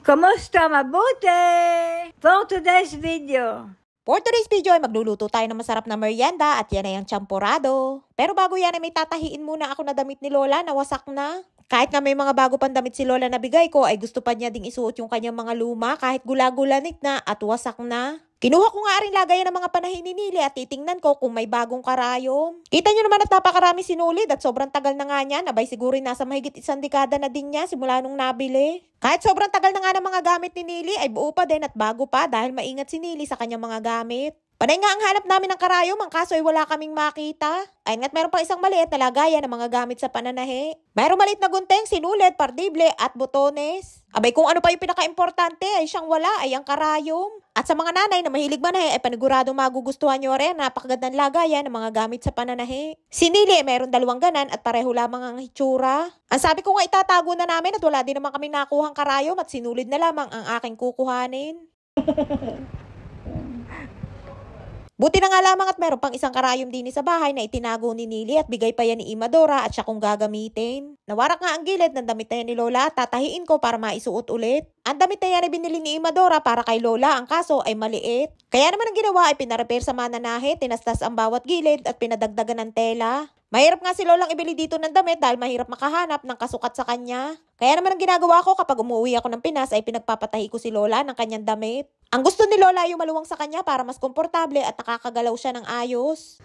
Kamusta? Mabuti? For today's video. For today's video ay magluluto tayo ng masarap na merienda at yan ay ang champorado. Pero bago yan ay may tatahiin muna ako na damit ni Lola na wasak na. Kahit nga may mga bago pang damit si Lola na bigay ko ay gusto pa niya ding isuot yung kanyang mga luma kahit gula-gulanit na at wasak na. Kinuha ko nga rin lagayan ng mga panahin ni Nili at titingnan ko kung may bagong karayom. Kita nyo naman at napakarami sinulid at sobrang tagal na nga niyan. Abay siguro nasa mahigit 1 dekada na din niya simula nung nabili. Kahit sobrang tagal na nga ng mga gamit ni Nili ay buo pa din at bago pa dahil maingat si Nili sa kanyang mga gamit. Panay nga ang hanap namin ng karayom, ang kaso ay wala kaming makita. Ayun nga't meron pang isang maliit na lagayan ng mga gamit sa pananahe. Mayroong maliit na gunting, sinulid, pardible at botones. Abay kung ano pa yung pinaka-importante ay siyang wala ay ang karayom. At sa mga nanay na mahilig manahe ay paniguradong magugustuhan nyo rin ang napakagandang lagayan ng mga gamit sa pananahe. Si Nili ay mayroong 2 ganan at pareho lamang ang hitsura. Ang sabi ko nga itatago na namin at wala din naman kami nakuhang karayom at sinulid na lamang ang aking kukuhanin. Buti na nga lamang at meron pang isang karayom din sa bahay na itinago ni Nili at bigay pa yan ni Imadora at siya kung gagamitin. Nawarak nga ang gilid ng damit na yan ni Lola at tatahiin ko para maisuot ulit. Ang damit na yan ay binili ni Imadora para kay Lola, ang kaso ay maliit. Kaya naman ang ginawa ay pinarepair sa mananahe, tinastas ang bawat gilid at pinadagdagan ng tela. Mahirap nga si Lolang ibili dito ng damit dahil mahirap makahanap ng kasukat sa kanya. Kaya naman ang ginagawa ko kapag umuwi ako ng Pinas ay pinagpapatahi ko si Lola ng kanyang damit. Ang gusto ni Lola yung maluwang sa kanya para mas komportable at nakakagalaw siya ng ayos.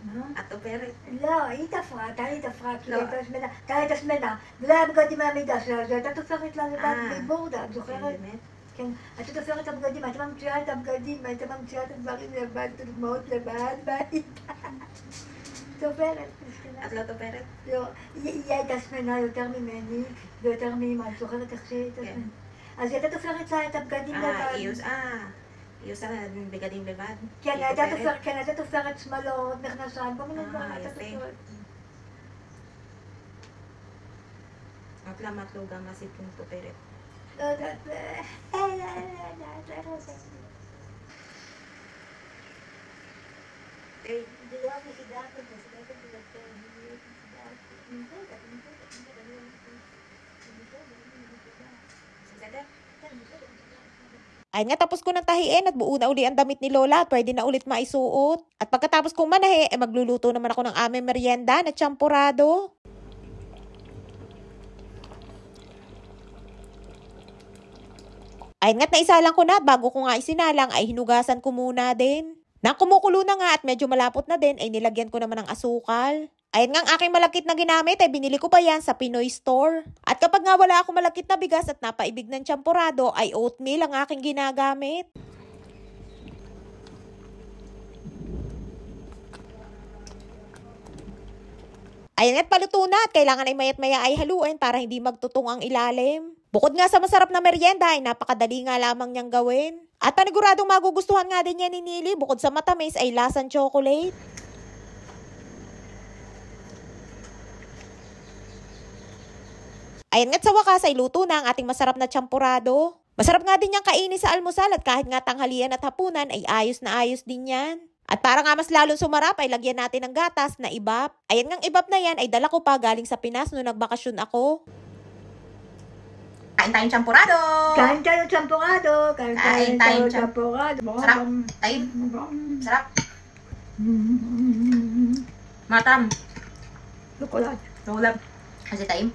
לא, היא תפרה, כי הייתה שמנה. הייתה שמנה. ולא היה בגדים מהמידה שלה, אז הייתה תופרת לה לבד מבורדה, את זוכרת? כן. הייתה תופרת את הבגדים, הייתה ממציאה את הבגדים, הייתה ממציאה את הדברים לבד, את הדוגמאות לבד, והייתה תופרת. את לא תופרת? לא. היא הייתה שמנה יותר ממני, ויותר מאמא, את זוכרת איך שהיא הייתה שמנה? אז היא הייתה תופרת לה את הבגדים לבד. היא עושה בגדים לבד? כן, הייתה תופרת שמלות, מכנסיים, כל מיני דברים, הייתה תופרת. את למה את לא גם עשית עם תופרת? לא יודעת, זה לא מחידה כזאת, זה לא כזאת, Ay nga tapos ko nang tahiin at buo na uli ang damit ni Lola at pwede na ulit maisuot. At pagkatapos kong manahe, magluluto naman ako ng aming merienda na champorado. Ay nga't naisalang ko na at bago ko nga isinalang ay hinugasan ko muna din. Nang kumukulo na nga at medyo malapot na din ay nilagyan ko naman ng asukal. Ayun nga ang aking malakit na ginamit ay binili ko pa yan sa Pinoy Store. At kapag nga wala akong malakit na bigas at napaibig ng champorado ay oatmeal ang aking ginagamit. Ayun nga't paluto na at kailangan ay mayat maya ay haluin para hindi magtutong ang ilalim. Bukod nga sa masarap na merienda ay napakadali nga lamang niyang gawin. At paniguradong magugustuhan nga din yan ni Nili bukod sa matamis ay lasang chocolate. Ayan nga't sa wakas ay luto na ang ating masarap na champorado. Masarap nga din niyang kainin sa almusal at kahit nga tanghalian at hapunan ay ayos na ayos din yan. At para nga mas lalong sumarap ay lagyan natin ng gatas na ibap. Ayan ngang ibap na yan ay dala ko pa galing sa Pinas noong nagbakasyon ako. Kain tayong champorado! Kain tayo champorado! Kain tayo champorado! Sarap! Tayo! Sarap! Matam! Chocolate! Chocolate! Kasi tayo!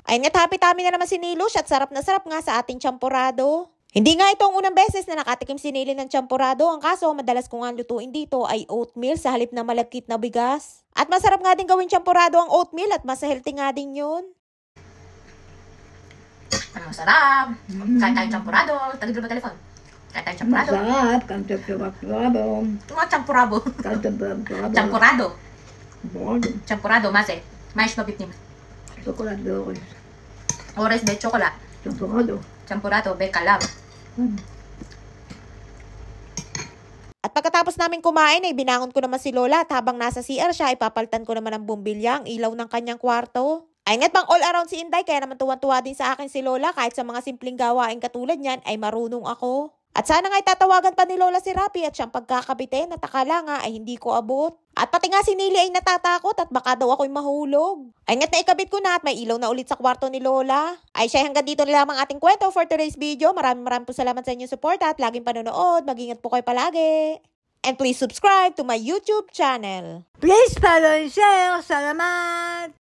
Ayun nga't happy-tummy na naman si Nilush at sarap na sarap nga sa ating champorado. Hindi nga ito ang unang beses na nakatikim si Nili ng champorado. Ang kaso, madalas ko nga lutuin dito ay oatmeal sa halip na malagkit na bigas. At masarap nga din gawin champorado ang oatmeal at mas healthy nga din yun. Ano masarap? Kain tayong champorado. Tagidro ba telefon? Kain tayong champorado. Masarap! Kain tayong champorado. Mga champorado. Kain tayong champorado. Champorado. Champorado, mase. Mais mabitnim. Chocolate de orange. Orange de chocolate. Champorado. Champorado, bekalab. At pagkatapos namin kumain ay binangon ko naman si Lola at habang nasa CR siya ay papalitan ko naman ng bumbilya ang ilaw ng kanyang kwarto. Ay nga't pang all around si Inday kaya naman tuwan-tuwa din sa akin si Lola kahit sa mga simpleng gawain katulad niyan ay marunong ako. At sana nga'y tatawagan pa ni Lola si Rapi at siyang pagkakabitin at akala nga ay hindi ko abot. At pati nga si Nili ay natatakot at baka daw ako'y mahulog. Ay nga't naikabit ko na at may ilaw na ulit sa kwarto ni Lola. Ay siya, hanggang dito na lamang ating kwento for today's video. Maraming po salamat sa inyong support at laging panonood. Mag-ingat po kayo palagi. And please subscribe to my YouTube channel. Please follow and share. Salamat!